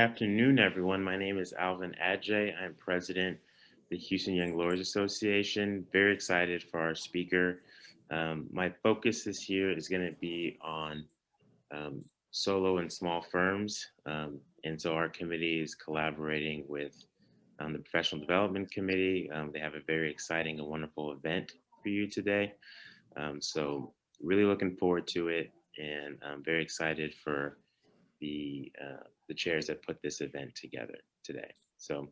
Afternoon, everyone. My name is Alvin Adjay. I'm president of the Houston Young Lawyers Association. Very excited for our speaker. My focus this year is going to be on solo and small firms. And so our committee is collaborating with the Professional Development Committee. They have a very exciting and wonderful event for you today. So really looking forward to it, and I'm very excited for the chairs that put this event together today. So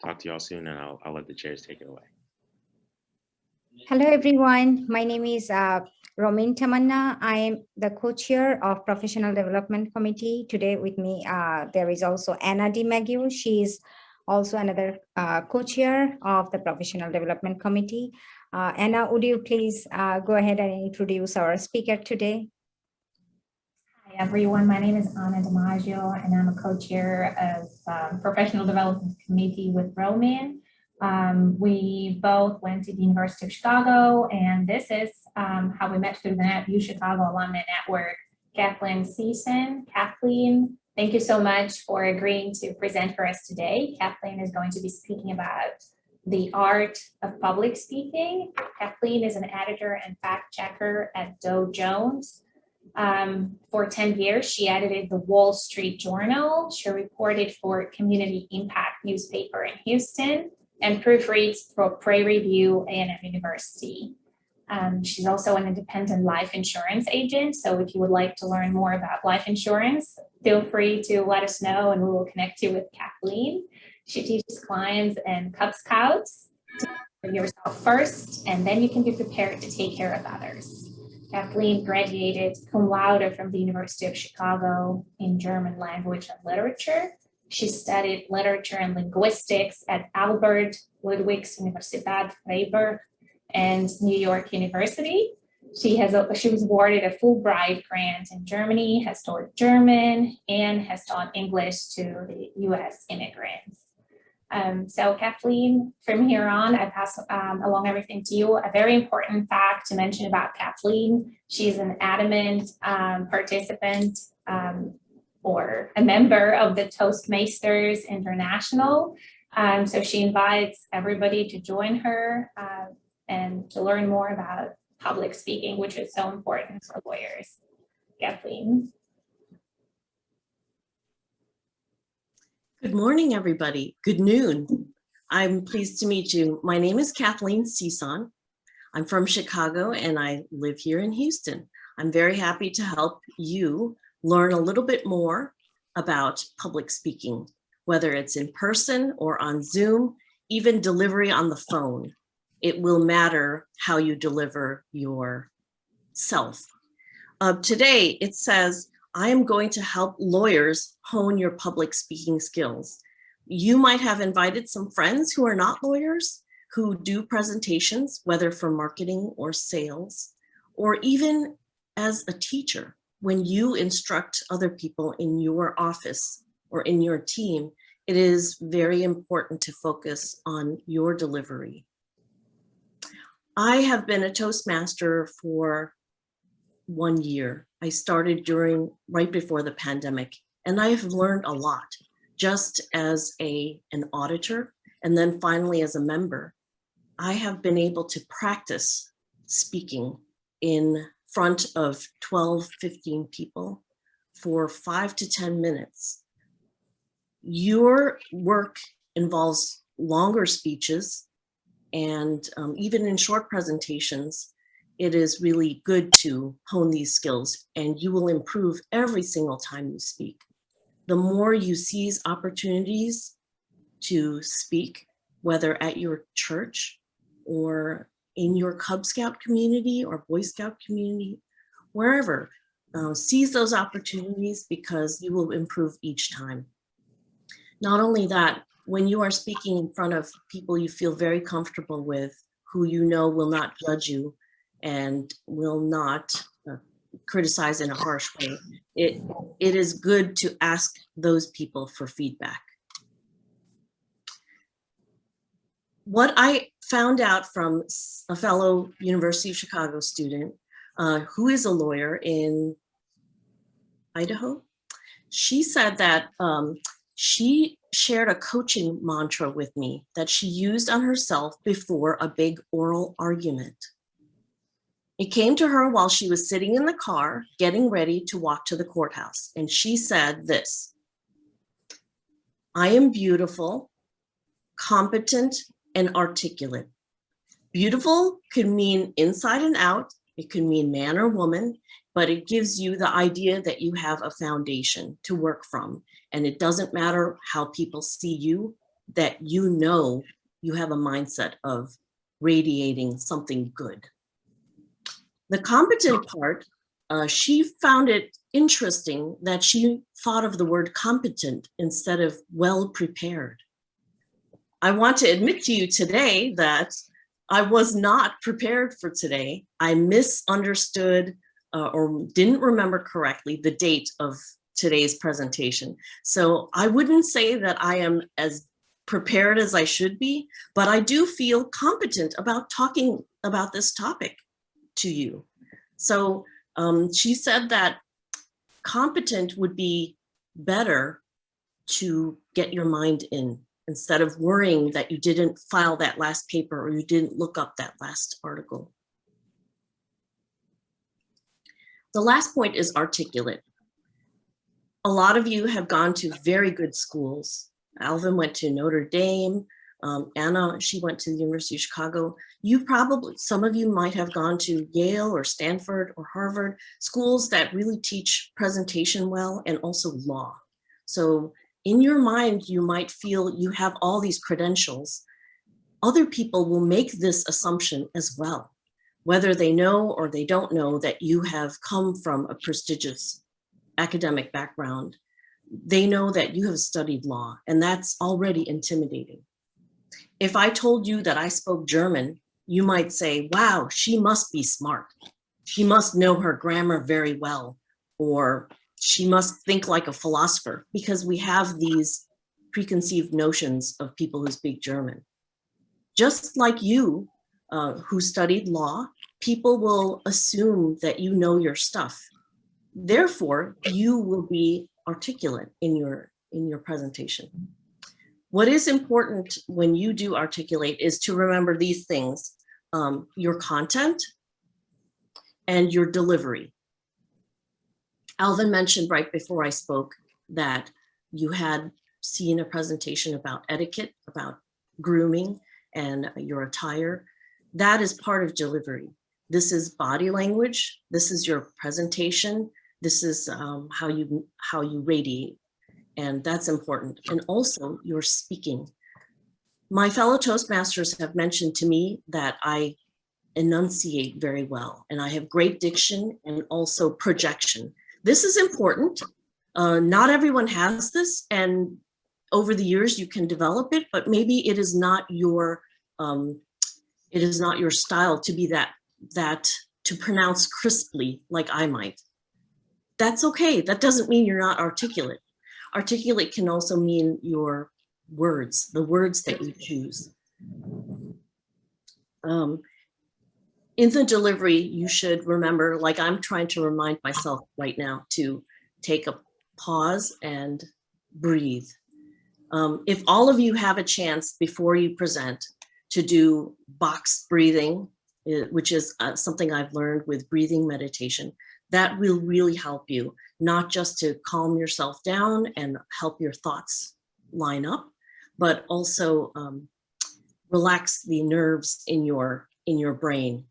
talk to y'all soon, and I'll let the chairs take it away. Hello, everyone. My name is Romin Tamanna. I am the co-chair of Professional Development Committee. Today with me, there is also Anna DiMaggio. She is also another co-chair of the Professional Development Committee. Anna, would you please go ahead and introduce our speaker today? Hi, everyone. My name is Anna DiMaggio, and I'm a co-chair of Professional Development Committee with Roman. We both went to the University of Chicago, and this is how we met through the NetView Chicago Alumni Network. Kathleen Sison. Kathleen, thank you so much for agreeing to present for us today. Kathleen is going to be speaking about the art of public speaking. Kathleen is an editor and fact checker at Dow Jones. For 10 years, she edited the Wall Street Journal. She reported for Community Impact newspaper in Houston and proofreads for Prairie View A&M University. She's also an independent life insurance agent. So if you would like to learn more about life insurance, feel free to let us know and we will connect you with Kathleen. She teaches clients and Cub Scouts to take care of yourself first, and then you can be prepared to take care of others. Kathleen graduated cum laude from the University of Chicago in German language and literature. She studied literature and linguistics at Albert Ludwigs Universität Freiburg and New York University. She was awarded a Fulbright grant in Germany, has taught German, and has taught English to the US immigrants. So Kathleen, from here on, I pass along everything to you. A very important fact to mention about Kathleen: she's an adamant participant or a member of the Toastmasters International. So she invites everybody to join her and to learn more about public speaking, which is so important for lawyers. Kathleen. Good morning, everybody. Good noon. I'm pleased to meet you. My name is Kathleen Sison. I'm from Chicago and I live here in Houston. I'm very happy to help you learn a little bit more about public speaking, whether it's in person or on Zoom, even delivery on the phone. It will matter how you deliver yourself. Today, it says, I am going to help lawyers hone your public speaking skills. You might have invited some friends who are not lawyers, who do presentations, whether for marketing or sales, or even as a teacher. When you instruct other people in your office or in your team, it is very important to focus on your delivery. I have been a Toastmaster for 1 year. I started right before the pandemic, and I have learned a lot, just as an auditor, and then finally as a member. I have been able to practice speaking in front of 12, 15 people for 5 to 10 minutes. Your work involves longer speeches, and even in short presentations, it is really good to hone these skills, and you will improve every single time you speak. The more you seize opportunities to speak, whether at your church or in your Cub Scout community or Boy Scout community, wherever, seize those opportunities because you will improve each time. Not only that, when you are speaking in front of people you feel very comfortable with, who you know will not judge you and will not criticize in a harsh way, it is good to ask those people for feedback. What I found out from a fellow University of Chicago student who is a lawyer in Idaho, she said that she shared a coaching mantra with me that she used on herself before a big oral argument. It came to her while she was sitting in the car, getting ready to walk to the courthouse. And she said this: I am beautiful, competent, and articulate. Beautiful could mean inside and out. It could mean man or woman, but it gives you the idea that you have a foundation to work from. And it doesn't matter how people see you, that you know you have a mindset of radiating something good. The competent part, she found it interesting that she thought of the word competent instead of well prepared. I want to admit to you today that I was not prepared for today. I misunderstood or didn't remember correctly the date of today's presentation. So I wouldn't say that I am as prepared as I should be, but I do feel competent about talking about this topic to you. So she said that competent would be better to get your mind in instead of worrying that you didn't file that last paper or you didn't look up that last article. The last point is articulate. A lot of you have gone to very good schools. Alvin went to Notre Dame. Anna, she went to the University of Chicago. Some of you might have gone to Yale or Stanford or Harvard, schools that really teach presentation well and also law. So in your mind, you might feel you have all these credentials. Other people will make this assumption as well, whether they know or they don't know that you have come from a prestigious academic background. They know that you have studied law, and that's already intimidating. If I told you that I spoke German, you might say, wow, she must be smart. She must know her grammar very well, or she must think like a philosopher, because we have these preconceived notions of people who speak German. Just like you, who studied law, people will assume that you know your stuff. Therefore, you will be articulate in your presentation. What is important when you do articulate is to remember these things: your content and your delivery. Alvin mentioned right before I spoke that you had seen a presentation about etiquette, about grooming and your attire. That is part of delivery. This is body language. This is your presentation. This is how you radiate. And that's important. And also your speaking. My fellow Toastmasters have mentioned to me that I enunciate very well, and I have great diction and also projection. This is important. Not everyone has this, and over the years you can develop it, but maybe it is not your style to be that to pronounce crisply like I might. That's okay. That doesn't mean you're not articulate. Articulate can also mean your words, the words that you choose. In the delivery, you should remember, like I'm trying to remind myself right now, to take a pause and breathe. If all of you have a chance before you present to do box breathing, which is something I've learned with breathing meditation, that will really help you, not just to calm yourself down and help your thoughts line up, but also relax the nerves in your brain.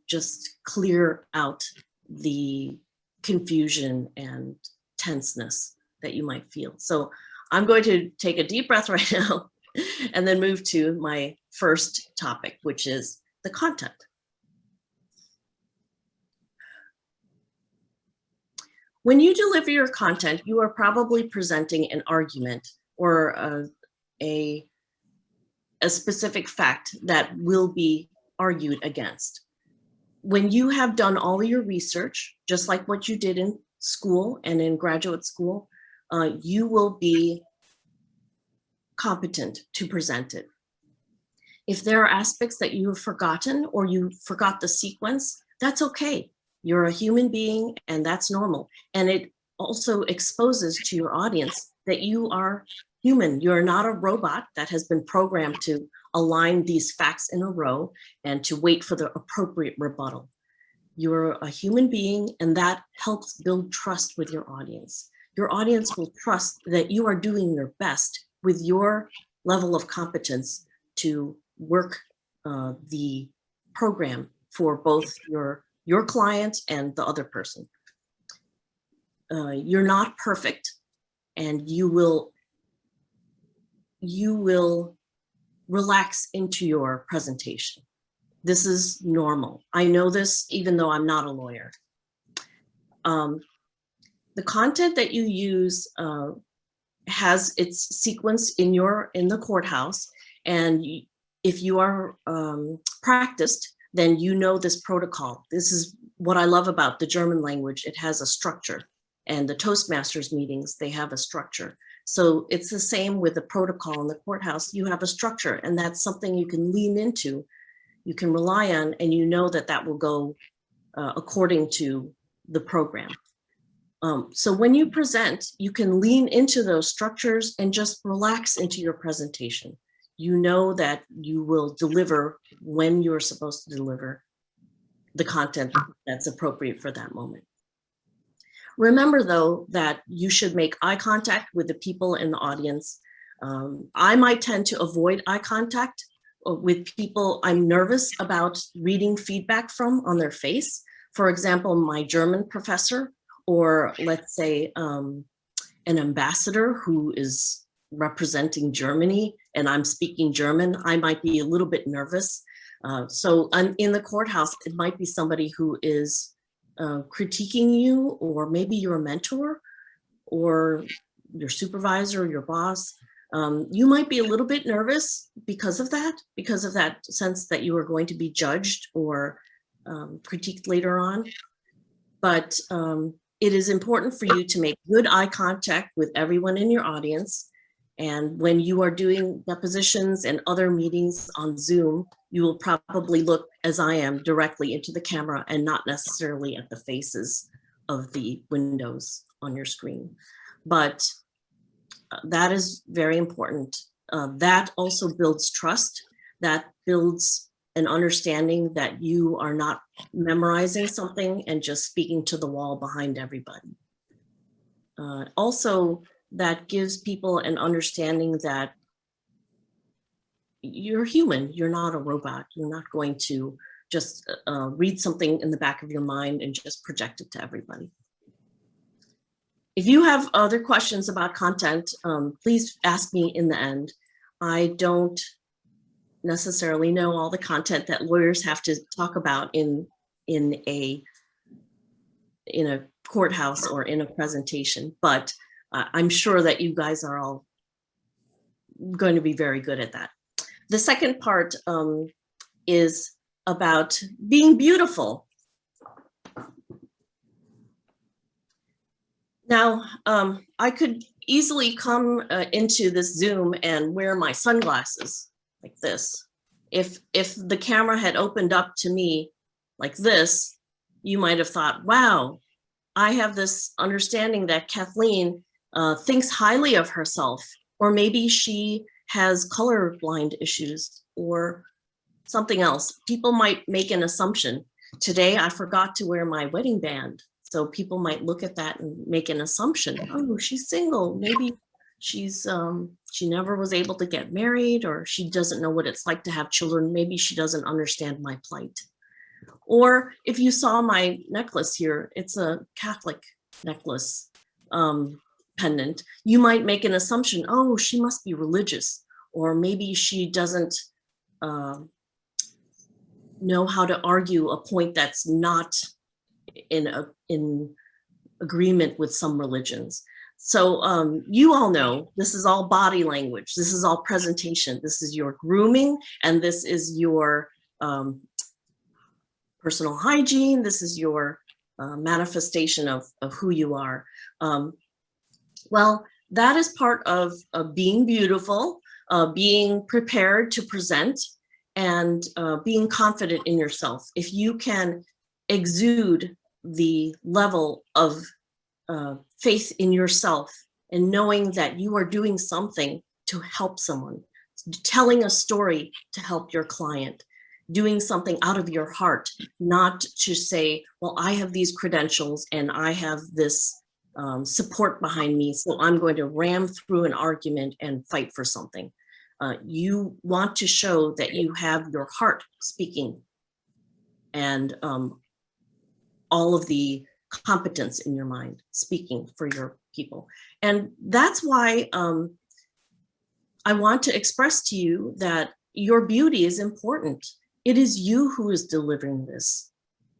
Just clear out the confusion and tenseness that you might feel. So I'm going to take a deep breath right now and then move to my first topic, which is the content. When you deliver your content, you are probably presenting an argument or a specific fact that will be argued against. When you have done all your research, just like what you did in school and in graduate school, you will be competent to present it. If there are aspects that you have forgotten or you forgot the sequence, that's okay. You're a human being and that's normal. And it also exposes to your audience that you are human. You're not a robot that has been programmed to align these facts in a row and to wait for the appropriate rebuttal. You're a human being, and that helps build trust with your audience. Your audience will trust that you are doing your best with your level of competence to work the program for both your client and the other person. You're not perfect, and you will relax into your presentation. This is normal. I know this even though I'm not a lawyer. The content that you use has its sequence in the courthouse, and if you are practiced, then you know this protocol. This is what I love about the German language. It has a structure, and the Toastmasters meetings, they have a structure. So it's the same with the protocol in the courthouse. You have a structure, and that's something you can lean into, you can rely on, and you know that that will go according to the program. So when you present, you can lean into those structures and just relax into your presentation. You know that you will deliver when you're supposed to deliver the content that's appropriate for that moment. Remember, though, that you should make eye contact with the people in the audience. I might tend to avoid eye contact with people I'm nervous about reading feedback from on their face. For example, my German professor, or let's say an ambassador who is representing Germany and I'm speaking German, I might be a little bit nervous. So in the courthouse, it might be somebody who is critiquing you, or maybe your mentor or your supervisor or your boss. You might be a little bit nervous because of that sense that you are going to be judged or critiqued later on. But it is important for you to make good eye contact with everyone in your audience. And when you are doing depositions and other meetings on Zoom, you will probably look, as I am, directly into the camera and not necessarily at the faces of the windows on your screen. But that is very important. That also builds trust. That builds an understanding that you are not memorizing something and just speaking to the wall behind everybody. Also, that gives people an understanding that you're human, you're not a robot. You're not going to just read something in the back of your mind and just project it to everybody. If you have other questions about content, please ask me in the end. I don't necessarily know all the content that lawyers have to talk about in a courthouse or in a presentation, but I'm sure that you guys are all going to be very good at that. The second part is about being beautiful. Now, I could easily come into this Zoom and wear my sunglasses like this. If the camera had opened up to me like this, you might have thought, wow, I have this understanding that Kathleen thinks highly of herself, or maybe she has colorblind issues or something else. People might make an assumption. Today, I forgot to wear my wedding band. So people might look at that and make an assumption. Oh, she's single. Maybe she never was able to get married, or she doesn't know what it's like to have children. Maybe she doesn't understand my plight. Or if you saw my necklace here, it's a Catholic necklace pendant. You might make an assumption, oh, she must be religious, or maybe she doesn't know how to argue a point that's not in agreement with some religions. So you all know this is all body language. This is all presentation. This is your grooming, and this is your personal hygiene. This is your manifestation of who you are. Well, that is part of being beautiful, being prepared to present, and being confident in yourself. If you can exude the level of faith in yourself and knowing that you are doing something to help someone, telling a story to help your client, doing something out of your heart, not to say, well, I have these credentials and I have this support behind me, so I'm going to ram through an argument and fight for something. You want to show that you have your heart speaking and all of the competence in your mind speaking for your people. And that's why I want to express to you that your beauty is important. It is you who is delivering this.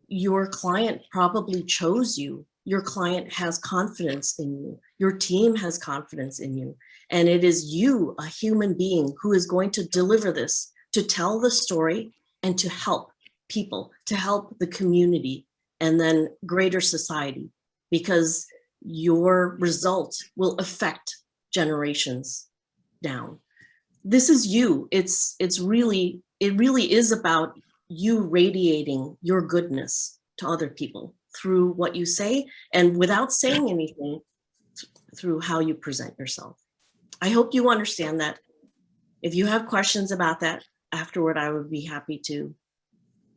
Your client probably chose you. Your client has confidence in you. Your team has confidence in you. And it is you, a human being, who is going to deliver this, to tell the story and to help people, to help the community, and then greater society, because your result will affect generations down. This is you. It really is about you radiating your goodness to other people through what you say, and without saying anything, through how you present yourself. I hope you understand that. If you have questions about that afterward, I would be happy to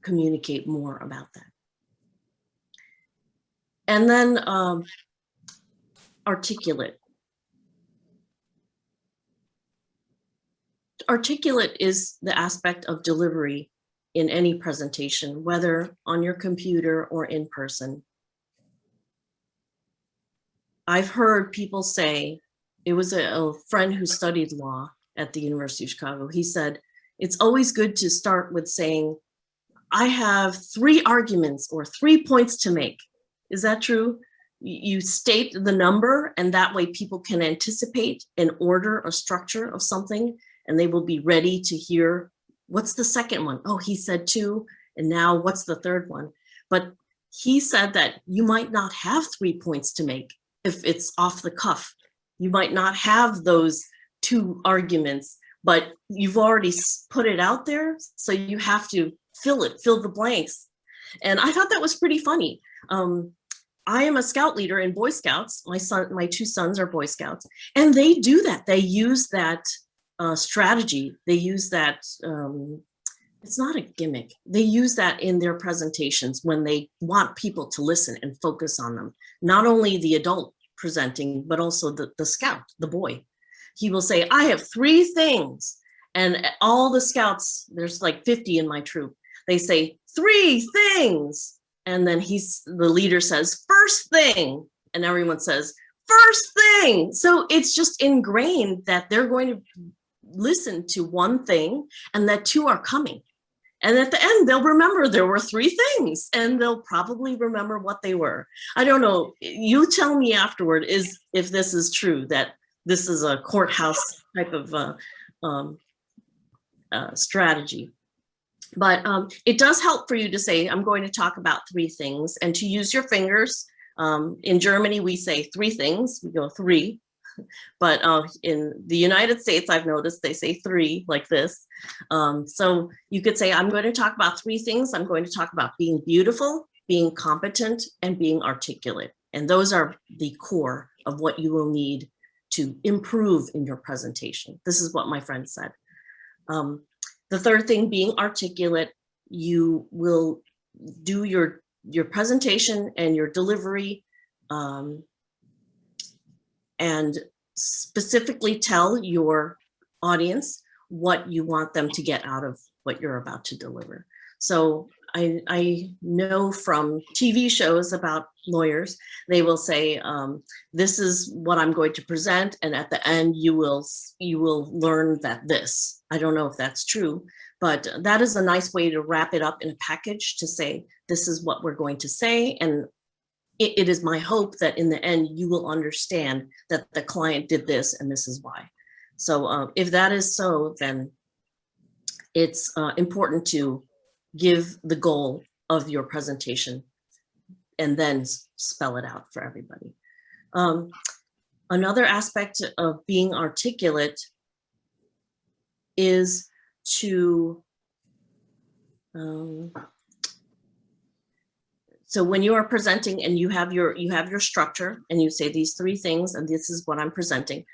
communicate more about that. And then articulate. Articulate is the aspect of delivery in any presentation, whether on your computer or in person. I've heard people say, it was a friend who studied law at the University of Chicago. He said, it's always good to start with saying, I have 3 arguments or 3 points to make. Is that true? You state the number, and that way people can anticipate and order a structure of something, and they will be ready to hear, what's the second one? Oh, he said 2, and now what's the third one? But he said that you might not have 3 points to make if it's off the cuff. You might not have those 2 arguments, but you've already put it out there, so you have to fill the blanks. And I thought that was pretty funny. I am a scout leader in Boy Scouts. My 2 sons are Boy Scouts, and they do that. They use that strategy. They use that, it's not a gimmick. They use that in their presentations when they want people to listen and focus on them. Not only the adult presenting, but also the scout, the boy. He will say, I have 3 things. And all the scouts, there's like 50 in my troop, they say 3 things. And then the leader says, first thing. And everyone says, first thing. So it's just ingrained that they're going to listen to 1 thing and that 2 are coming. And at the end, they'll remember there were 3 things, and they'll probably remember what they were. I don't know. You tell me afterward if this is true, that this is a courthouse type of strategy. But it does help for you to say, I'm going to talk about 3 things, and to use your fingers. In Germany, we say 3 things. We go 3. But in the United States, I've noticed they say 3 like this. So you could say, I'm going to talk about 3 things. I'm going to talk about being beautiful, being competent, and being articulate. And those are the core of what you will need to improve in your presentation. This is what my friend said. The third thing, being articulate, you will do your presentation and your delivery and specifically tell your audience what you want them to get out of what you're about to deliver. So I know from TV shows about lawyers, they will say, this is what I'm going to present, and at the end you will learn that this. I don't know if that's true, but that is a nice way to wrap it up in a package to say, this is what we're going to say, and it is my hope that in the end you will understand that the client did this and this is why. So if that is so, then it's important to give the goal of your presentation and then spell it out for everybody. Another aspect of being articulate is to So when you are presenting and you have your structure and you say these three things and this is what I'm presenting,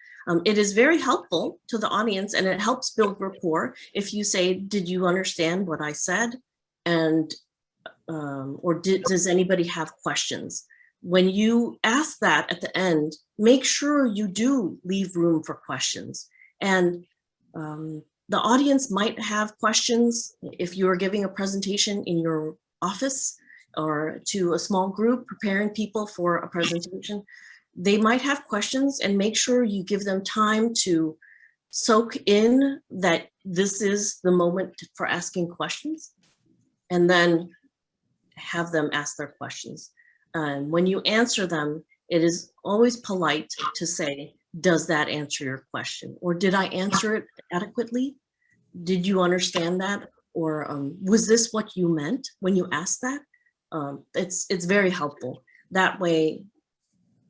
it is very helpful to the audience and it helps build rapport if you say, did you understand what I said? And or does anybody have questions? When you ask that at the end, make sure you do leave room for questions. And the audience might have questions if you're giving a presentation in your office or to a small group preparing people for a presentation. They might have questions, and make sure you give them time to soak in that this is the moment for asking questions, and then have them ask their questions. When you answer them, it is always polite to say, does that answer your question? Or did I answer it adequately? Did you understand that? Or was this what you meant when you asked that? It's very helpful. That way,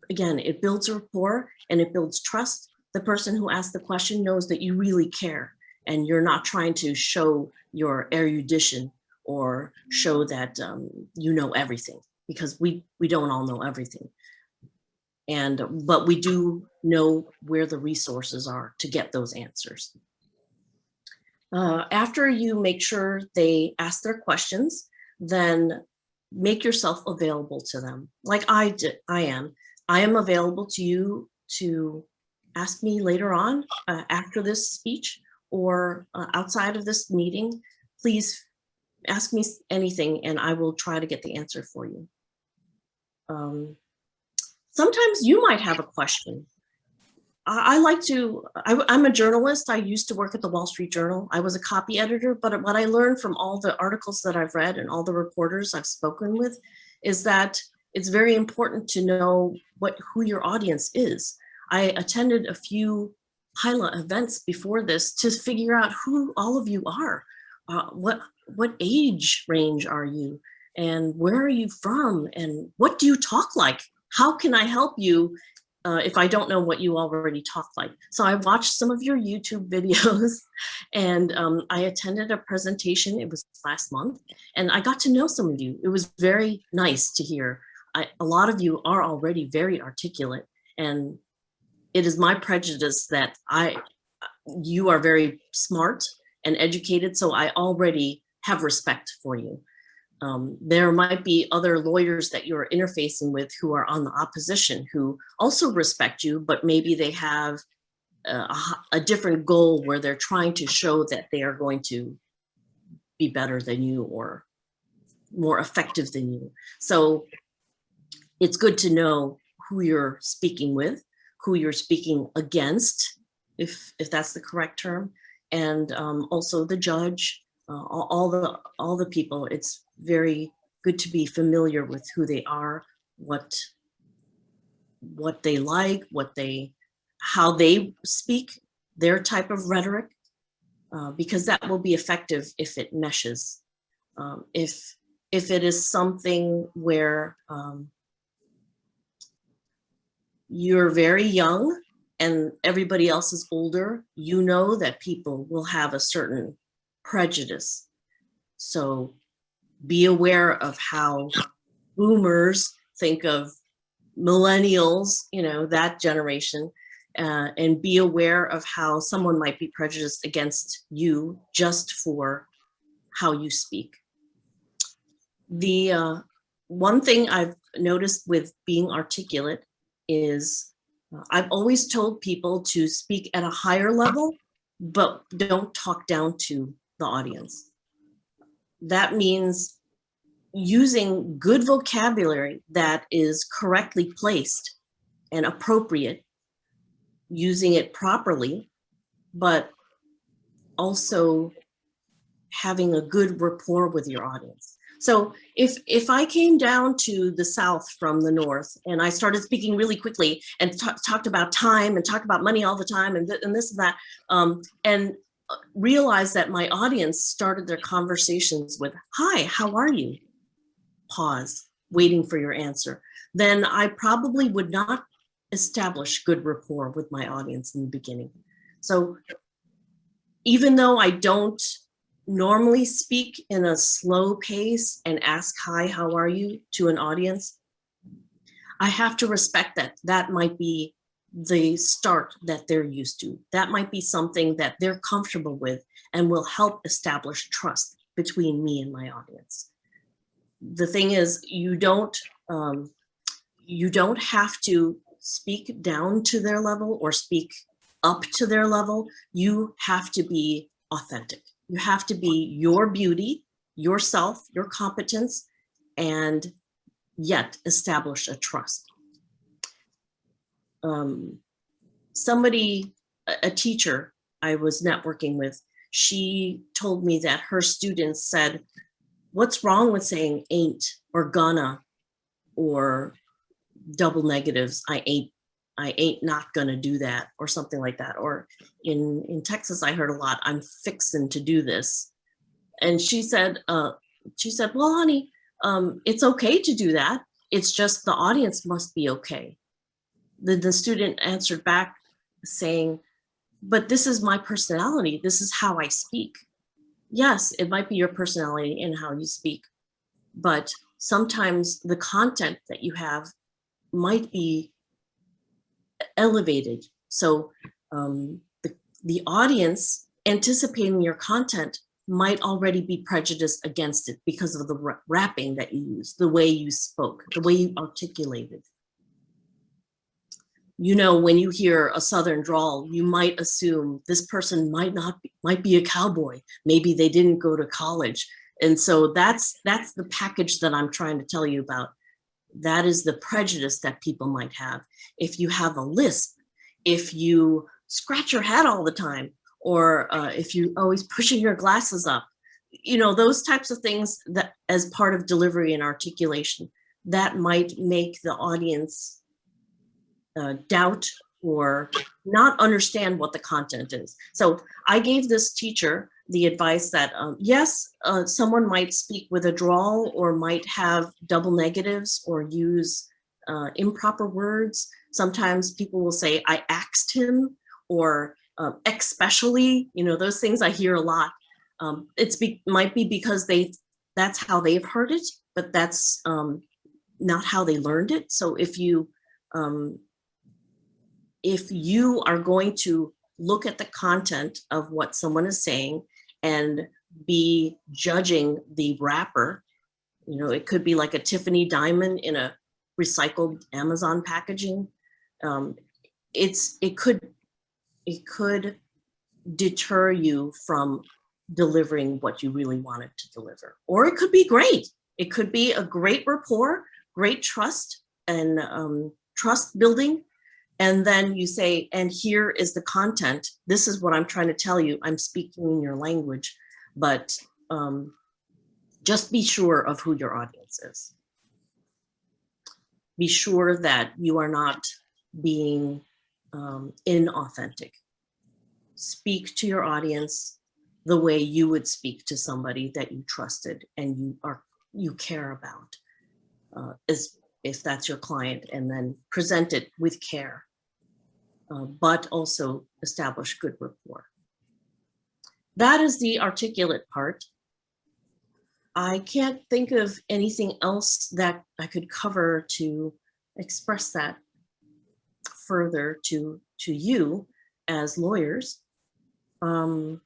again, it builds rapport and it builds trust. The person who asked the question knows that you really care and you're not trying to show your erudition or show that you know everything, because we don't all know everything. But we do know where the resources are to get those answers. After you make sure they ask their questions, then make yourself available to them. Like I am available to you to ask me later on after this speech or outside of this meeting. Please ask me anything and I will try to get the answer for you. Sometimes you might have a question. I'm a journalist. I used to work at the Wall Street Journal. I was a copy editor, but what I learned from all the articles that I've read and all the reporters I've spoken with is that it's very important to know who your audience is. I attended a few HYLA events before this to figure out who all of you are. What age range are you? And where are you from? And what do you talk like? How can I help you if I don't know what you already talk like? So I watched some of your YouTube videos and I attended a presentation. It was last month and I got to know some of you. It was very nice to hear. A lot of you are already very articulate, and it is my prejudice that you are very smart and educated, so I already have respect for you. There might be other lawyers that you're interfacing with who are on the opposition who also respect you, but maybe they have a different goal where they're trying to show that they are going to be better than you or more effective than you. So it's good to know who you're speaking with, who you're speaking against, if that's the correct term, and also the judge, all the people. It's very good to be familiar with who they are, what they like, how they speak, their type of rhetoric, because that will be effective if it meshes. If it is something where you're very young and everybody else is older, you know that people will have a certain prejudice. So be aware of how boomers think of millennials, that generation, and be aware of how someone might be prejudiced against you just for how you speak. The one thing I've noticed with being articulate is I've always told people to speak at a higher level, but don't talk down to the audience. That means using good vocabulary that is correctly placed and appropriate, using it properly, but also having a good rapport with your audience. So if I came down to the South from the North and I started speaking really quickly and talked about time and talked about money all the time and this and that, and realized that my audience started their conversations with, "Hi, how are you?" Pause, waiting for your answer. Then I probably would not establish good rapport with my audience in the beginning. So even though I don't normally speak in a slow pace and ask, hi, how are you, to an audience, I have to respect that. That might be the start that they're used to. That might be something that they're comfortable with and will help establish trust between me and my audience. The thing is, you don't have to speak down to their level or speak up to their level. You have to be authentic. You have to be your beauty, yourself, your competence, and yet establish a trust. Somebody, a teacher I was networking with, she told me that her students said, what's wrong with saying ain't or gonna or double negatives? I ain't not gonna do that, or something like that. Or in Texas, I heard a lot, I'm fixing to do this. And she said, well, honey, it's okay to do that. It's just the audience must be okay. The student answered back saying, but this is my personality. This is how I speak. Yes, it might be your personality and how you speak, but sometimes the content that you have might be elevated. So the audience anticipating your content might already be prejudiced against it because of the wrapping that you use, the way you spoke, the way you articulated. You know, when you hear a Southern drawl, you might assume this person might be a cowboy. Maybe they didn't go to college. And so that's the package that I'm trying to tell you about. That is the prejudice that people might have. If you have a lisp, if you scratch your head all the time, or if you always pushing your glasses up, you know, those types of things that as part of delivery and articulation, that might make the audience doubt or not understand what the content is. So I gave this teacher the advice that yes, someone might speak with a drawl or might have double negatives or use improper words. Sometimes people will say, I axed him, or especially, you know, those things I hear a lot. Might be because that's how they've heard it, but that's not how they learned it. So if you are going to look at the content of what someone is saying and be judging the wrapper, you know, it could be like a Tiffany diamond in a recycled Amazon packaging. It could deter you from delivering what you really wanted to deliver. Or it could be great. It could be a great rapport, great trust, and trust building. And then you say, and here is the content. This is what I'm trying to tell you. I'm speaking in your language, but just be sure of who your audience is. Be sure that you are not being inauthentic. Speak to your audience the way you would speak to somebody that you trusted and you care about, as if that's your client, and then present it with care, but also establish good rapport. That is the articulate part. I can't think of anything else that I could cover to express that further to you as lawyers. In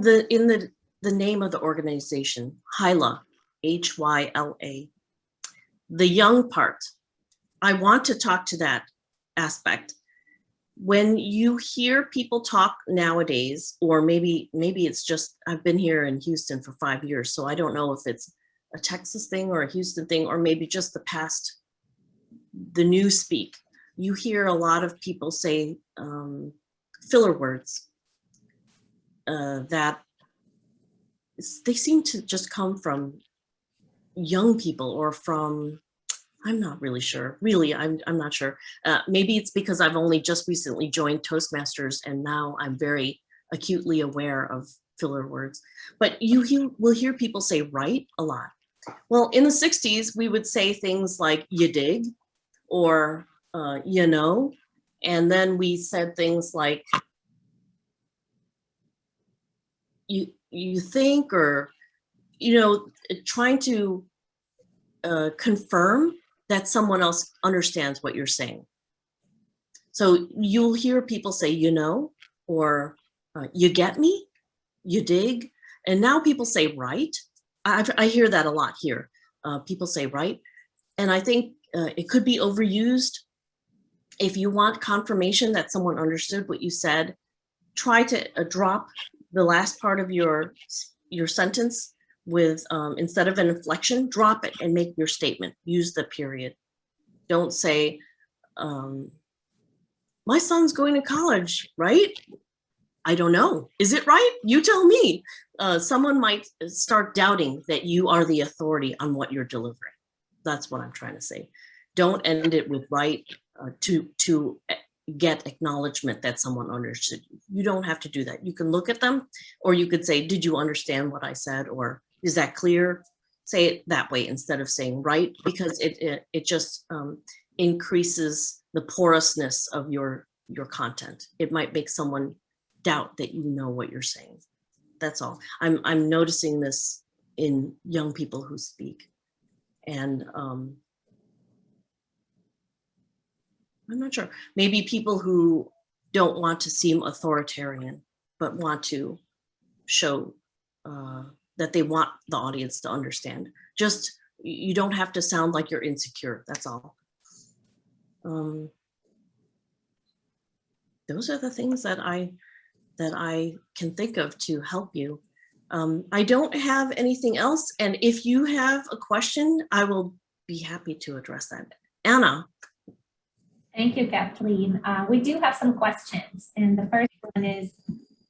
the name of the organization, HYLA, HYLA, the young part, I want to talk to that aspect. When you hear people talk nowadays, or maybe it's just, I've been here in Houston for 5 years, so I don't know if it's a Texas thing or a Houston thing, or maybe just the new speak. You hear a lot of people say filler words that they seem to just come from young people or from, I'm not really sure. Really, I'm not sure. Maybe it's because I've only just recently joined Toastmasters and now I'm very acutely aware of filler words. But you will hear people say right a lot. Well, in the 60s, we would say things like you dig or you know, and then we said things like you think, or, trying to confirm that someone else understands what you're saying. So you'll hear people say, or you get me, you dig. And now people say, right. I hear that a lot here. People say, right. And I think it could be overused. If you want confirmation that someone understood what you said, try to drop the last part of your sentence with, instead of an inflection, drop it and make your statement. Use the period. Don't say, my son's going to college, right? I don't know. Is it right? You tell me. Someone might start doubting that you are the authority on what you're delivering. That's what I'm trying to say. Don't end it with right to get acknowledgement that someone understood you. You don't have to do that. You can look at them, or you could say, did you understand what I said? Or is that clear? Say it that way instead of saying right, because it just increases the porousness of your content. It might make someone doubt that you know what you're saying. That's all. I'm noticing this in young people who speak. And I'm not sure, maybe people who don't want to seem authoritarian, but want to show that they want the audience to understand. Just, you don't have to sound like you're insecure, that's all. Those are the things that I can think of to help you. I don't have anything else. And if you have a question, I will be happy to address that. Anna. Thank you, Kathleen. We do have some questions. And the first one is,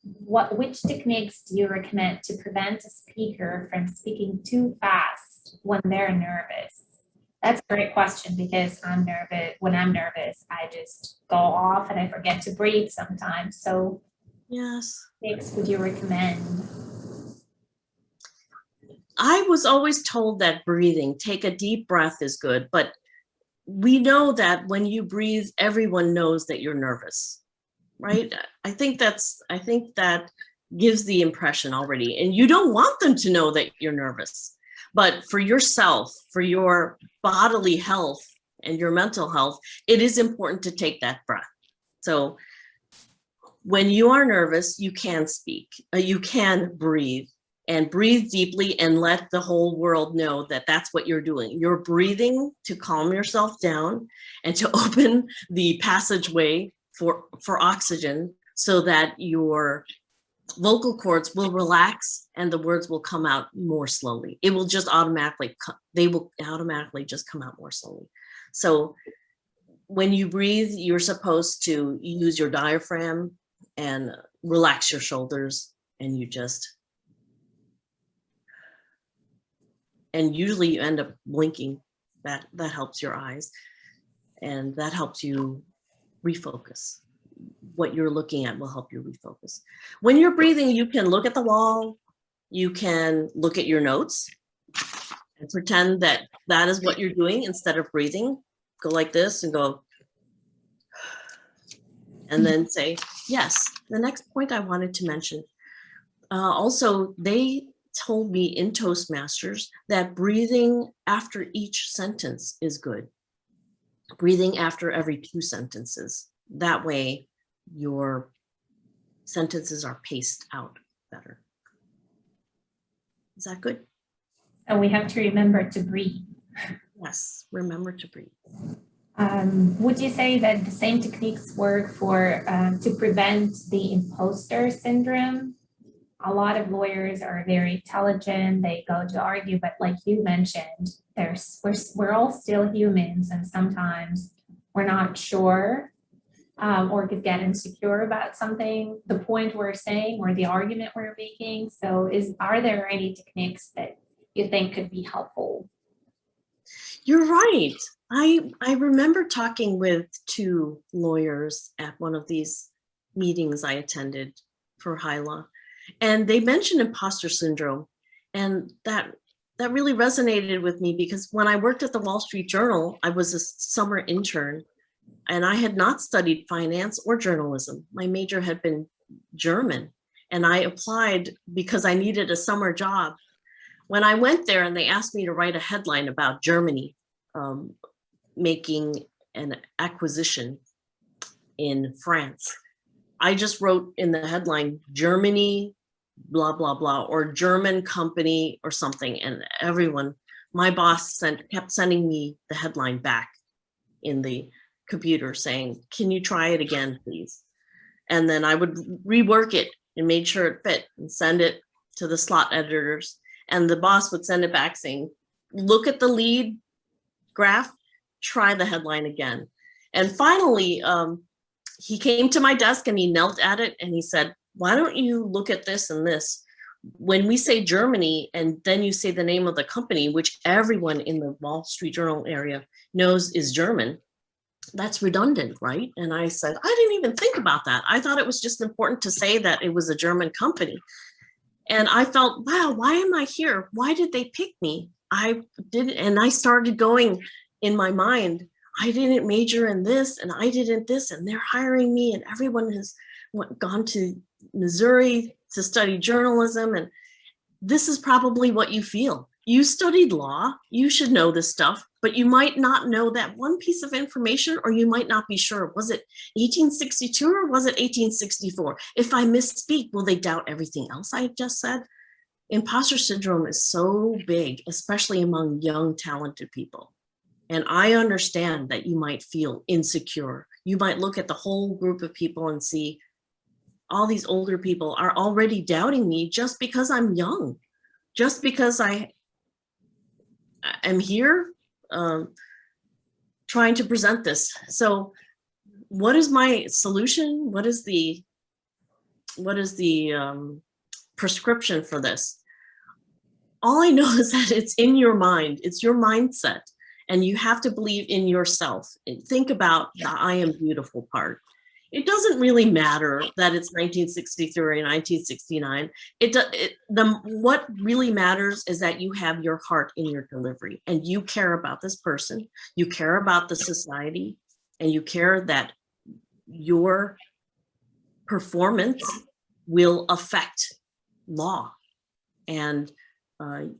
which techniques do you recommend to prevent a speaker from speaking too fast when they're nervous? That's a great question, because I'm nervous. When I'm nervous, I just go off and I forget to breathe sometimes. So yes, techniques would you recommend? I was always told that breathing, take a deep breath is good, but we know that when you breathe, everyone knows that you're nervous, right? I think that gives the impression already, and you don't want them to know that you're nervous. But for yourself, for your bodily health and your mental health, it is important to take that breath. So when you are nervous, you can speak, you can breathe, and breathe deeply and let the whole world know that that's what you're doing. You're breathing to calm yourself down and to open the passageway for oxygen, so that your vocal cords will relax and the words will come out more slowly. It will just automatically, they will automatically just come out more slowly. So when you breathe, you're supposed to use your diaphragm and relax your shoulders, and you just, and usually you end up blinking. That helps your eyes, and that helps you refocus. What you're looking at will help you refocus. When you're breathing, you can look at the wall, you can look at your notes and pretend that that is what you're doing instead of breathing. Go like this and go, and then say, yes. The next point I wanted to mention, also, they told me in Toastmasters that breathing after each sentence is good. Breathing after every 2 sentences. That way, your sentences are paced out better. Is that good? So we have to remember to breathe. Yes, remember to breathe. Would you say that the same techniques work for to prevent the imposter syndrome? A lot of lawyers are very intelligent, they go to argue, but like you mentioned, we're all still humans, and sometimes we're not sure or could get insecure about something, the point we're saying or the argument we're making. So are there any techniques that you think could be helpful? You're right. I remember talking with 2 lawyers at one of these meetings I attended for HYLA, and they mentioned imposter syndrome, and that really resonated with me, because when I worked at the Wall Street Journal, I was a summer intern, and I had not studied finance or journalism. My major had been German, and I applied because I needed a summer job. When I went there and they asked me to write a headline about Germany making an acquisition in France, I just wrote in the headline, Germany, blah, blah, blah, or German company or something. And everyone, my boss kept sending me the headline back in the computer saying, can you try it again, please? And then I would rework it and made sure it fit and send it to the slot editors. And the boss would send it back saying, look at the lead graph, try the headline again. And finally, he came to my desk and he knelt at it and he said, why don't you look at this and this? When we say Germany and then you say the name of the company, which everyone in the Wall Street Journal area knows is German, that's redundant, right? And I said, I didn't even think about that. I thought it was just important to say that it was a German company. And I felt, wow, why am I here? Why did they pick me? I didn't, and I started going in my mind, I didn't major in this and I didn't this, and they're hiring me and everyone has gone to Missouri to study journalism. And this is probably what you feel. You studied law, you should know this stuff, but you might not know that one piece of information, or you might not be sure. Was it 1862 or was it 1864? If I misspeak, will they doubt everything else I just said? Imposter syndrome is so big, especially among young, talented people. And I understand that you might feel insecure. You might look at the whole group of people and see all these older people are already doubting me just because I'm young, just because I'm here trying to present this. So what is my solution? What is the prescription for this? All I know is that it's in your mind, it's your mindset, and you have to believe in yourself. Think about the I am beautiful part. It doesn't really matter that it's 1963 and 1969. What really matters is that you have your heart in your delivery and you care about this person, you care about the society, and you care that your performance will affect law. And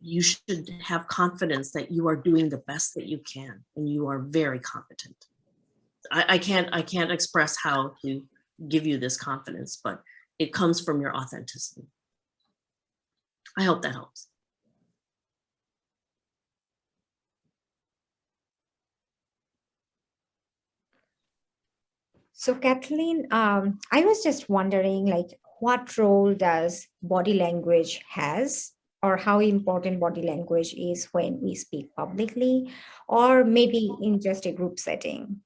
you should have confidence that you are doing the best that you can and you are very competent. I can't express how to give you this confidence, but it comes from your authenticity. I hope that helps. So Kathleen, I was just wondering, like, what role does body language has, or how important body language is when we speak publicly, or maybe in just a group setting?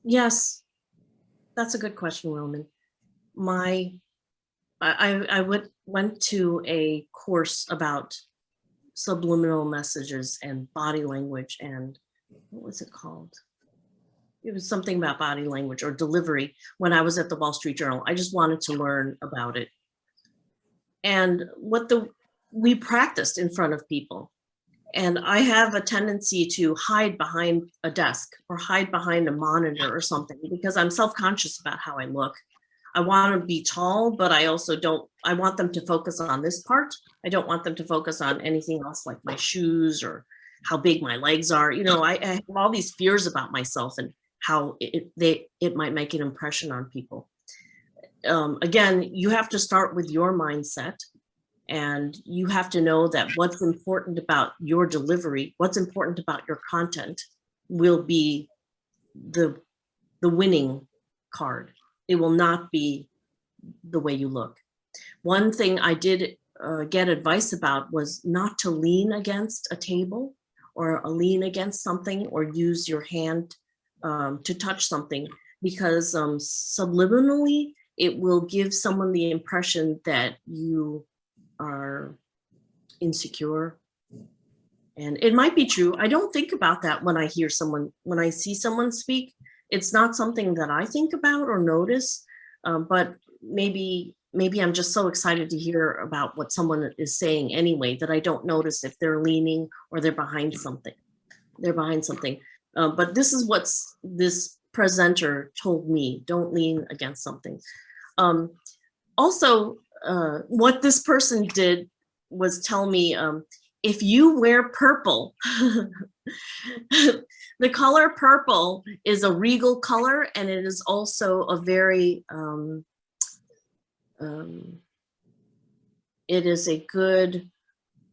Yes, that's a good question, Roman. I went to a course about subliminal messages and body language, and what was it called? It was something about body language or delivery when I was at the Wall Street Journal. I just wanted to learn about it. And we practiced in front of people. And I have a tendency to hide behind a desk or hide behind a monitor or something because I'm self-conscious about how I look. I want to be tall, but I also I want them to focus on this part. I don't want them to focus on anything else like my shoes or how big my legs are. You know, I have all these fears about myself and how it might make an impression on people. Again, you have to start with your mindset. And you have to know that what's important about your delivery, what's important about your content will be the winning card. It will not be the way you look. One thing I did get advice about was not to lean against a table or lean against something or use your hand to touch something, because subliminally, it will give someone the impression that you are insecure. And it might be true. I don't think about that when I see someone speak. It's not something that I think about or notice, but maybe I'm just so excited to hear about what someone is saying anyway that I don't notice if they're leaning or they're behind something. But this is what this presenter told me: don't lean against something. Also, what this person did was tell me, if you wear purple, the color purple is a regal color, and it is also a very, it is a good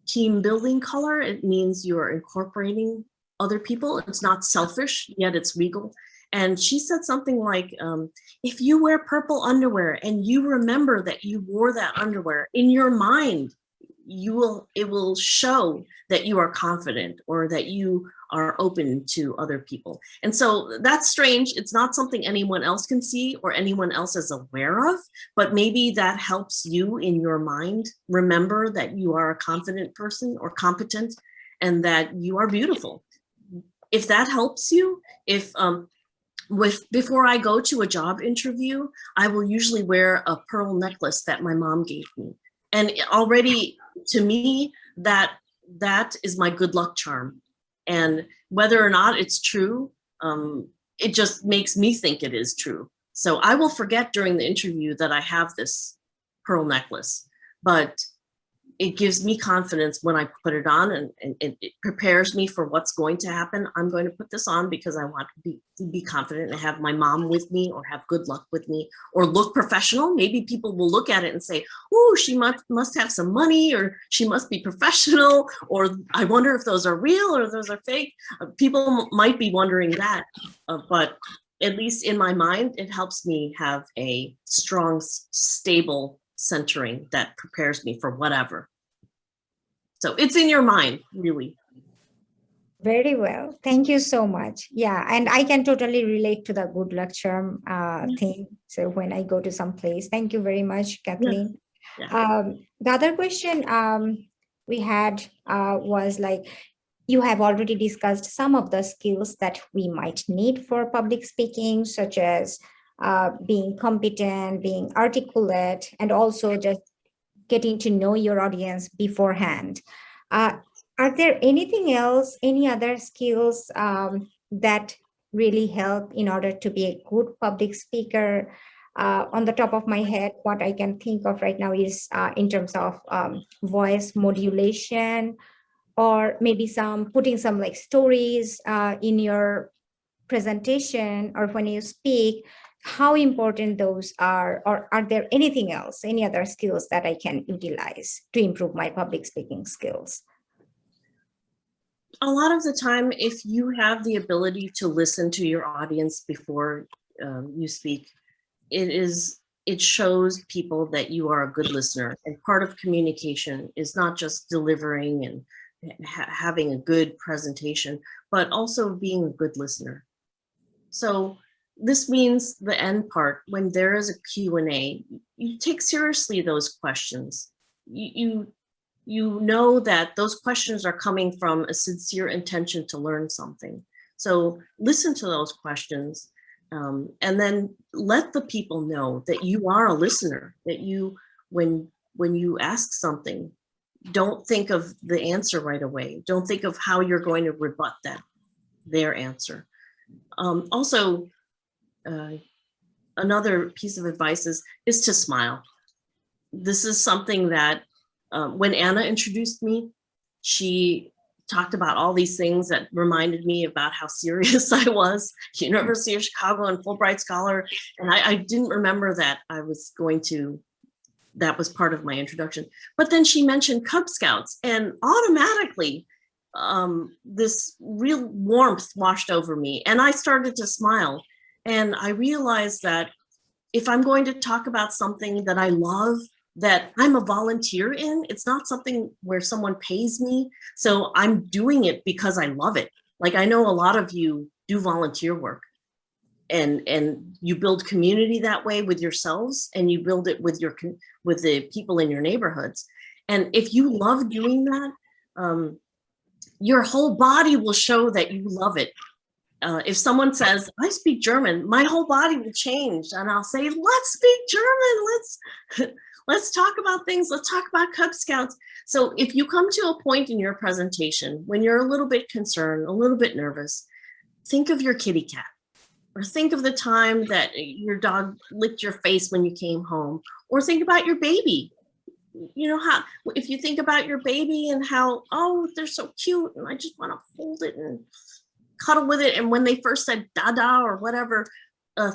team building color. It means you're incorporating other people. It's not selfish, yet it's regal. And she said something like, if you wear purple underwear and you remember that you wore that underwear in your mind, it will show that you are confident or that you are open to other people. And so that's strange. It's not something anyone else can see or anyone else is aware of, but maybe that helps you in your mind remember that you are a confident person or competent and that you are beautiful. If that helps you, before I go to a job interview, I will usually wear a pearl necklace that my mom gave me. And already to me, that is my good luck charm. And whether or not it's true, it just makes me think it is true. So I will forget during the interview that I have this pearl necklace, but it gives me confidence when I put it on, and it prepares me for what's going to happen. I'm going to put this on because I want to be confident and have my mom with me or have good luck with me or look professional. Maybe people will look at it and say, oh, she must have some money, or she must be professional, or I wonder if those are real or those are fake. People might be wondering that, but at least in my mind, it helps me have a strong, stable centering that prepares me for whatever. So it's in your mind, really. Very well. Thank you so much. Yeah, and I can totally relate to the good luck charm thing. So when I go to some place, thank you very much, Kathleen. Yeah. The other question we had was like, you have already discussed some of the skills that we might need for public speaking, such as being competent, being articulate, and also just getting to know your audience beforehand. Are there anything else, any other skills that really help in order to be a good public speaker? On the top of my head, what I can think of right now is in terms of voice modulation, or maybe putting some like stories in your presentation or when you speak, how important those are, or are there anything else, any other skills that I can utilize to improve my public speaking skills? A lot of the time, if you have the ability to listen to your audience before you speak, it shows people that you are a good listener. And part of communication is not just delivering and having a good presentation, but also being a good listener. So this means the end part, when there is a Q&A, you take seriously those questions. You know that those questions are coming from a sincere intention to learn something. So listen to those questions, and then let the people know that you are a listener, that when you ask something, don't think of the answer right away. Don't think of how you're going to rebut their answer. Also, another piece of advice is to smile. This is something that when Anna introduced me, she talked about all these things that reminded me about how serious I was. University of Chicago and Fulbright Scholar. And I didn't remember that that was part of my introduction. But then she mentioned Cub Scouts, and automatically this real warmth washed over me, and I started to smile. And I realized that if I'm going to talk about something that I love, that I'm a volunteer in, it's not something where someone pays me. So I'm doing it because I love it. Like, I know a lot of you do volunteer work, and you build community that way with yourselves, and you build it with the people in your neighborhoods. And if you love doing that, your whole body will show that you love it. If someone says, I speak German, my whole body will change, and I'll say, let's speak German. Let's talk about things. Let's talk about Cub Scouts. So if you come to a point in your presentation when you're a little bit concerned, a little bit nervous, think of your kitty cat. or think of the time that your dog licked your face when you came home, or think about your baby. You know, how if you think about your baby and how, oh, they're so cute and I just want to hold it and cuddle with it, and when they first said dada or whatever,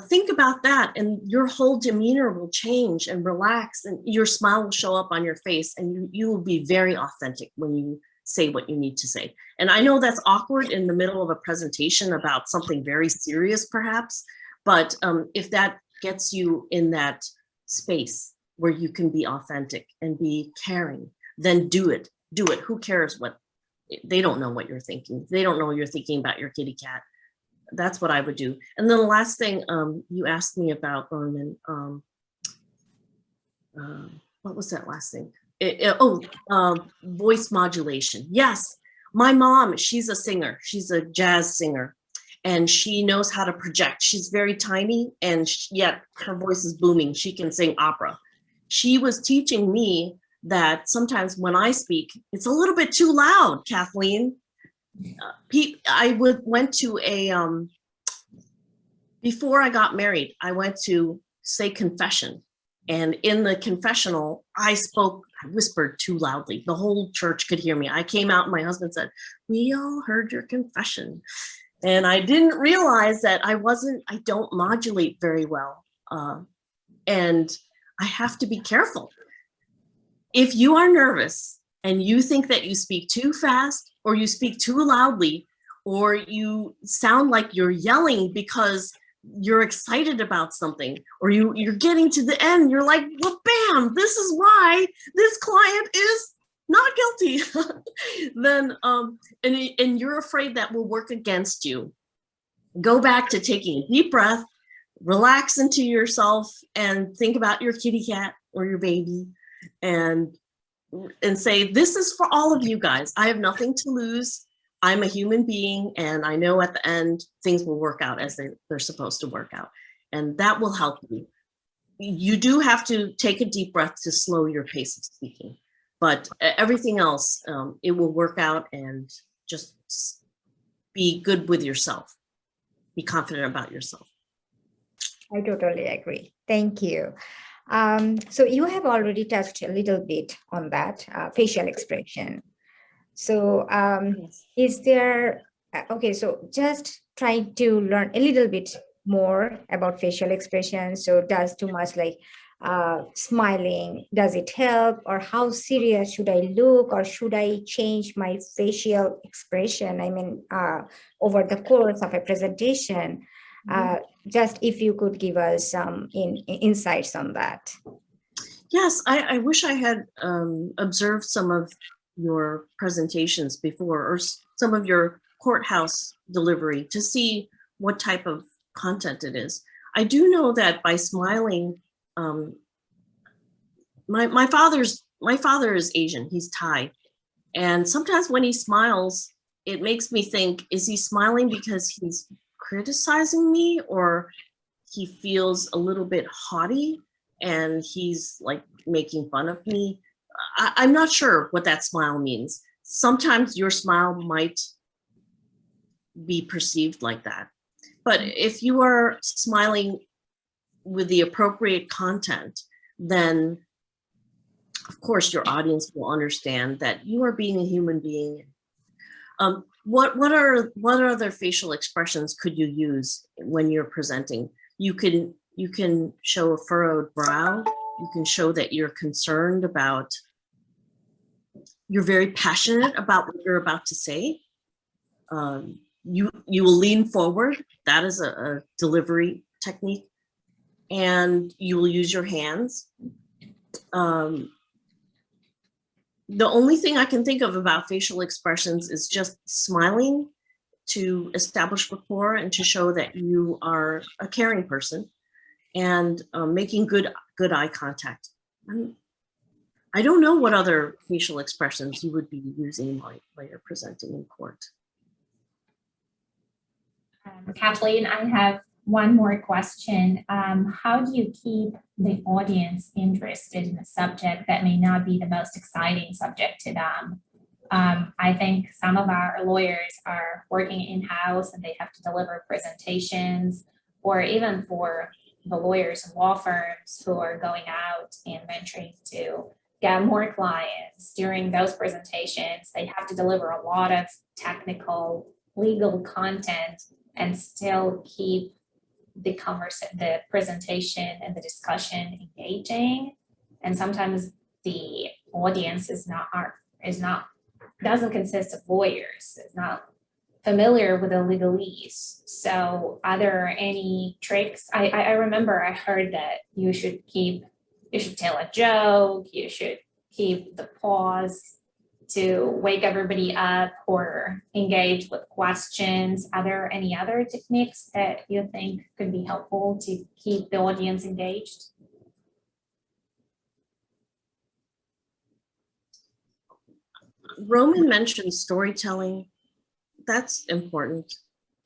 think about that, and your whole demeanor will change and relax, and your smile will show up on your face, and you will be very authentic when you say what you need to say. And I know that's awkward in the middle of a presentation about something very serious perhaps, but if that gets you in that space where you can be authentic and be caring, then do it. Do it. Who cares what, they don't know what you're thinking. They don't know you're thinking about your kitty cat. That's what I would do. And then the last thing you asked me about, Norman, what was that last thing? Voice modulation. Yes, my mom, she's a singer. She's a jazz singer, and she knows how to project. She's very tiny, and yet her voice is booming. She can sing opera. She was teaching me that sometimes when I speak, it's a little bit too loud, Kathleen. I went to a, before I got married, I went to say confession. And in the confessional, I whispered too loudly. The whole church could hear me. I came out and my husband said, "We all heard your confession." And I didn't realize that I don't modulate very well. And I have to be careful. If you are nervous and you think that you speak too fast or you speak too loudly, or you sound like you're yelling because you're excited about something, or you're getting to the end, you're like, well, bam, this is why this client is not guilty. Then, and you're afraid that will work against you. Go back to taking a deep breath, relax into yourself, and think about your kitty cat or your baby, and say, this is for all of you guys. I have nothing to lose. I'm a human being, and I know at the end things will work out as they're supposed to work out, and that will help you. You do have to take a deep breath to slow your pace of speaking, but everything else, it will work out, and just be good with yourself. Be confident about yourself. I totally agree. Thank you. So you have already touched a little bit on that facial expression. So Yes. is there, okay, so just trying to learn a little bit more about facial expression. So does too much like smiling, does it help, or how serious should I look, or should I change my facial expression? I mean, over the course of a presentation, just if you could give us some insights on that. Yes, I wish I had observed some of your presentations before, or some of your courthouse delivery, to see what type of content it is. I do know that by smiling, my father is Asian, he's Thai. And sometimes when he smiles, it makes me think, is he smiling because he's criticizing me, or he feels a little bit haughty and he's like making fun of me? I'm not sure what that smile means. Sometimes your smile might be perceived like that. But if you are smiling with the appropriate content, then of course your audience will understand that you are being a human being. What other facial expressions could you use when you're presenting? You can show a furrowed brow. You can show that you're concerned about, you're very passionate about what you're about to say. You will lean forward. That is a delivery technique. And you will use your hands. The only thing I can think of about facial expressions is just smiling to establish rapport and to show that you are a caring person, and making good eye contact. I don't know what other facial expressions you would be using while you're presenting in court. Kathleen, I have one more question. How do you keep the audience interested in a subject that may not be the most exciting subject to them? I think some of our lawyers are working in-house and they have to deliver presentations or even for the lawyers and law firms who are going out and venturing to get more clients. During those presentations, they have to deliver a lot of technical legal content and still keep the presentation and the discussion engaging. And sometimes the audience doesn't consist of lawyers, it's not familiar with the legalese. So are there any tricks? I remember I heard that you should tell a joke, you should keep the pause to wake everybody up or engage with questions. Are there any other techniques that you think could be helpful to keep the audience engaged? Roman mentioned storytelling. That's important.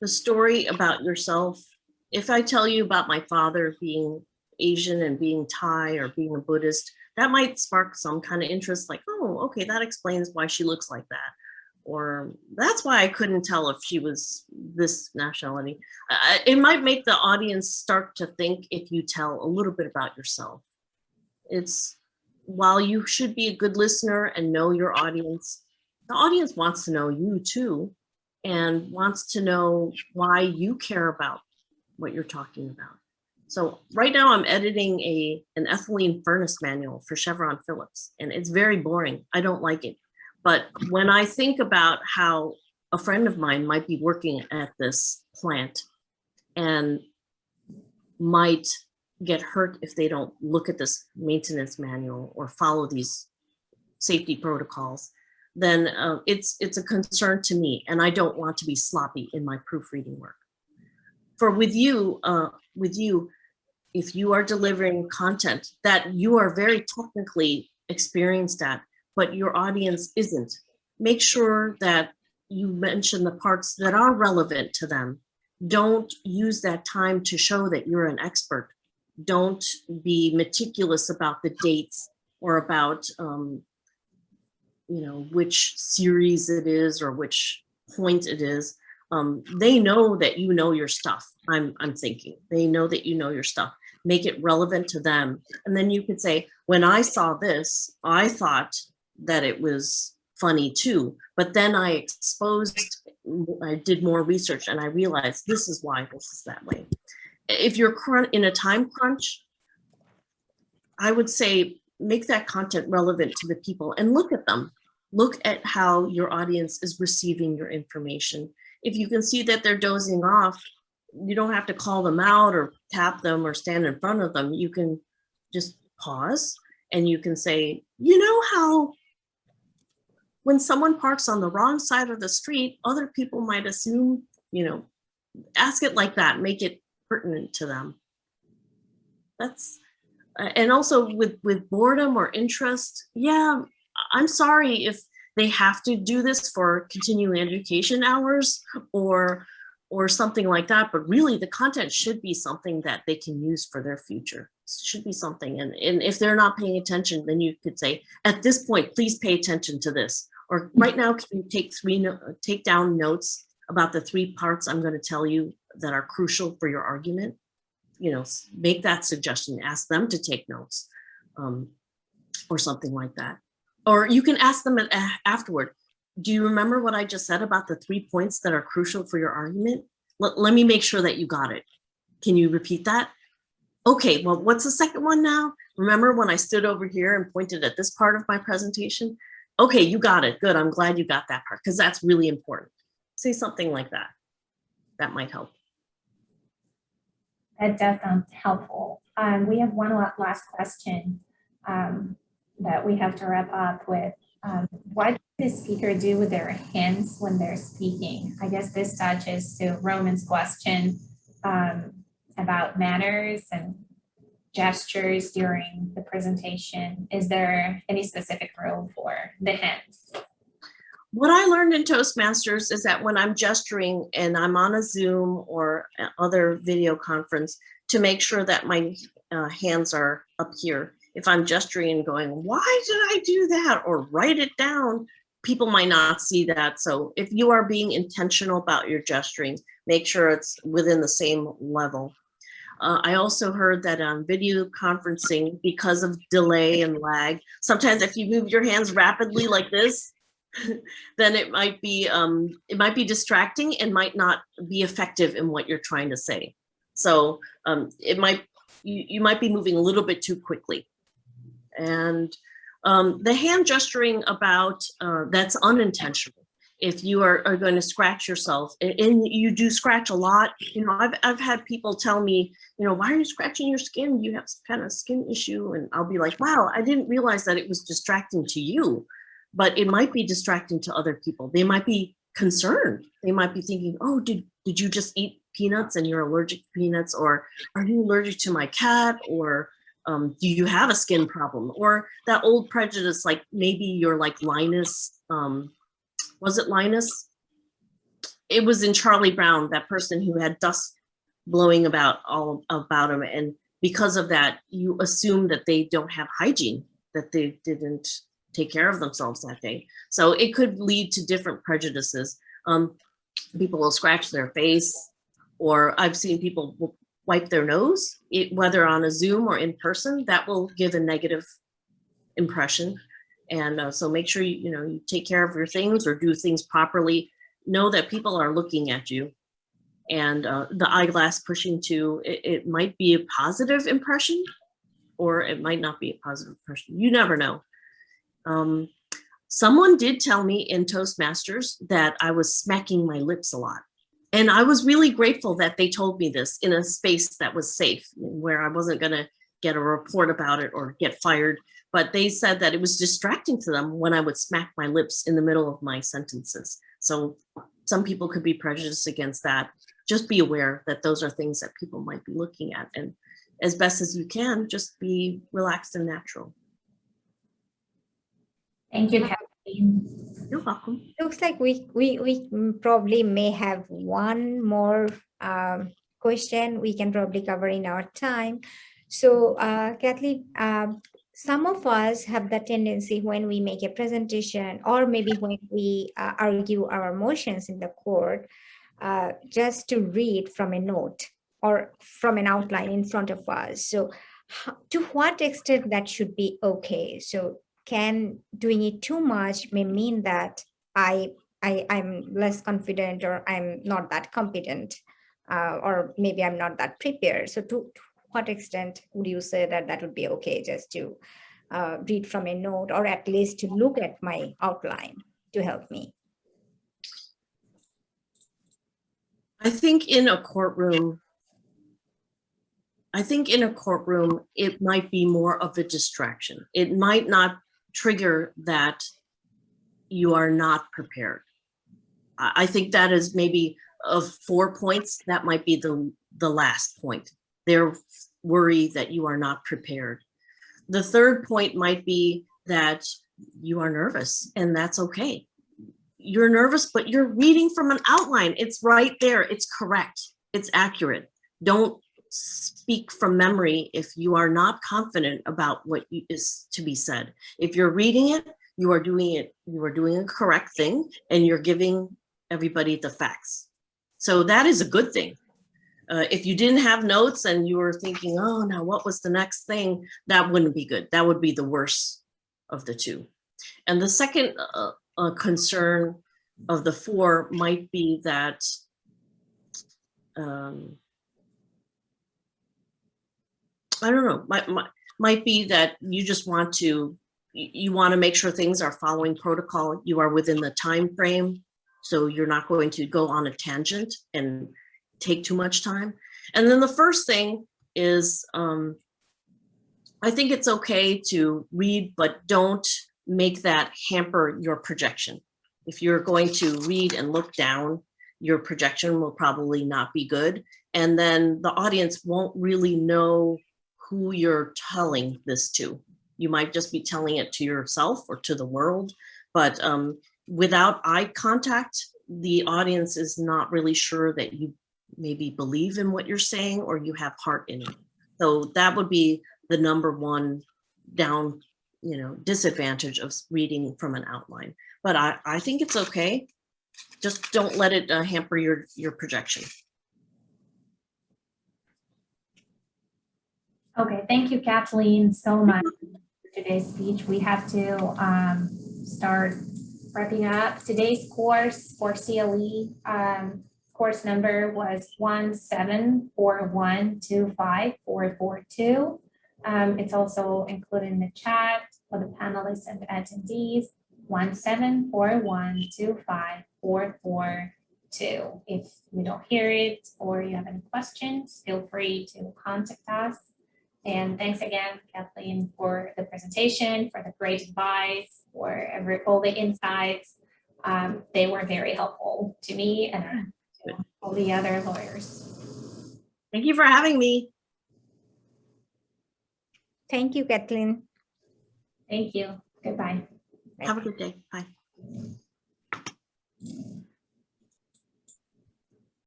The story about yourself. If I tell you about my father being Asian and being Thai or being a Buddhist, that might spark some kind of interest, like, oh, okay, that explains why she looks like that. Or that's why I couldn't tell if she was this nationality. It might make the audience start to think if you tell a little bit about yourself. It's, while you should be a good listener and know your audience, the audience wants to know you too, and wants to know why you care about what you're talking about. So right now I'm editing an ethylene furnace manual for Chevron Phillips, and it's very boring. I don't like it. But when I think about how a friend of mine might be working at this plant and might get hurt if they don't look at this maintenance manual or follow these safety protocols, then it's a concern to me, and I don't want to be sloppy in my proofreading work. For with you, if you are delivering content that you are very technically experienced at, but your audience isn't, make sure that you mention the parts that are relevant to them. Don't use that time to show that you're an expert. Don't be meticulous about the dates or about which series it is or which point it is. They know that you know your stuff. I'm thinking they know that you know your stuff. Make it relevant to them. And then you could say, when I saw this, I thought that it was funny too, but then I did more research and I realized this is why this is that way. If you're in a time crunch, I would say make that content relevant to the people and look at them. Look at how your audience is receiving your information. If you can see that they're dozing off, you don't have to call them out or tap them or stand in front of them. You can just pause and you can say, you know how when someone parks on the wrong side of the street, other people might assume, ask it like that, make it pertinent to them. That's, and also with boredom or interest, yeah, I'm sorry if they have to do this for continuing education hours or something like that, but really the content should be something that they can use for their future. It should be something, and if they're not paying attention, then you could say, at this point, please pay attention to this. Or right now, can you take down notes about the 3 parts I'm going to tell you that are crucial for your argument? Make that suggestion, ask them to take notes or something like that. Or you can ask them afterward, do you remember what I just said about the 3 points that are crucial for your argument? Let me make sure that you got it. Can you repeat that? Okay, well, what's the second one now? Remember when I stood over here and pointed at this part of my presentation? Okay, you got it. Good. I'm glad you got that part because that's really important. Say something like that. That might help. That does sound helpful. We have one last question that we have to wrap up with. What does the speaker do with their hands when they're speaking? I guess this touches to Roman's question about manners and gestures during the presentation. Is there any specific rule for the hands? What I learned in Toastmasters is that when I'm gesturing and I'm on a Zoom or other video conference, to make sure that my hands are up here. If I'm gesturing and going, why did I do that? Or write it down, people might not see that. So if you are being intentional about your gesturing, make sure it's within the same level. I also heard that on video conferencing, because of delay and lag, sometimes if you move your hands rapidly like this, then it might be distracting and might not be effective in what you're trying to say. So you might be moving a little bit too quickly. And the hand gesturing that's unintentional. If you are going to scratch yourself, and you do scratch a lot, I've had people tell me, why are you scratching your skin? You have some kind of skin issue. And I'll be like, wow, I didn't realize that it was distracting to you, but it might be distracting to other people. They might be concerned. They might be thinking, oh, did you just eat peanuts and you're allergic to peanuts? Or are you allergic to my cat? Or do you have a skin problem? Or that old prejudice, like maybe you're like Linus, was it Linus? It was in Charlie Brown, that person who had dust blowing all about him. And because of that, you assume that they don't have hygiene, that they didn't take care of themselves that day. So it could lead to different prejudices. People will scratch their face, or I've seen people will wipe their nose, whether on a Zoom or in person. That will give a negative impression. And so make sure you take care of your things or do things properly. Know that people are looking at you. And the eyeglass pushing too, it might be a positive impression, or it might not be a positive impression. You never know. Someone did tell me in Toastmasters that I was smacking my lips a lot. And I was really grateful that they told me this in a space that was safe, where I wasn't going to get a report about it or get fired. But they said that it was distracting to them when I would smack my lips in the middle of my sentences. So some people could be prejudiced against that. Just be aware that those are things that people might be looking at. And as best as you can, just be relaxed and natural. Thank you, Kathleen. You're welcome. Looks like we probably may have one more question we can probably cover in our time. So Kathleen, some of us have the tendency when we make a presentation, or maybe when we argue our motions in the court, just to read from a note or from an outline in front of us. So to what extent that should be okay? So can doing it too much may mean that I'm less confident, or I'm not that competent, or maybe I'm not that prepared. So to what extent would you say that that would be okay, just to read from a note, or at least to look at my outline to help me? I think in a courtroom, it might be more of a distraction. It might not trigger that you are not prepared. I think that is maybe of 4 points, that might be the last point. They're worried that you are not prepared. The third point might be that you are nervous, and that's okay. You're nervous, but you're reading from an outline. It's right there. It's correct. It's accurate. Don't speak from memory if you are not confident about what is to be said. If you're reading it, you are doing a correct thing, and you're giving everybody the facts. So that is a good thing. If you didn't have notes and you were thinking, oh, now what was the next thing? That wouldn't be good. That would be the worst of the two. And the second concern of the 4 might be that I don't know, might be that you just want to make sure things are following protocol. You are within the time frame, so you're not going to go on a tangent and take too much time. And then the first thing is, I think it's okay to read, but don't make that hamper your projection. If you're going to read and look down, your projection will probably not be good. And then the audience won't really know who you're telling this to. You might just be telling it to yourself or to the world, but without eye contact, the audience is not really sure that you maybe believe in what you're saying or you have heart in it. So that would be the number one disadvantage of reading from an outline. But I think it's okay. Just don't let it hamper your projection. Okay, thank you, Kathleen, so much for today's speech. We have to start wrapping up. Today's course for CLE, course number was 174125442. It's also included in the chat for the panelists and attendees, 174125442. If you don't hear it or you have any questions, feel free to contact us. And thanks again, Kathleen, for the presentation, for the great advice, for all the insights. They were very helpful to me and to all the other lawyers. Thank you for having me. Thank you, Kathleen. Thank you. Goodbye. Have a good day. Bye.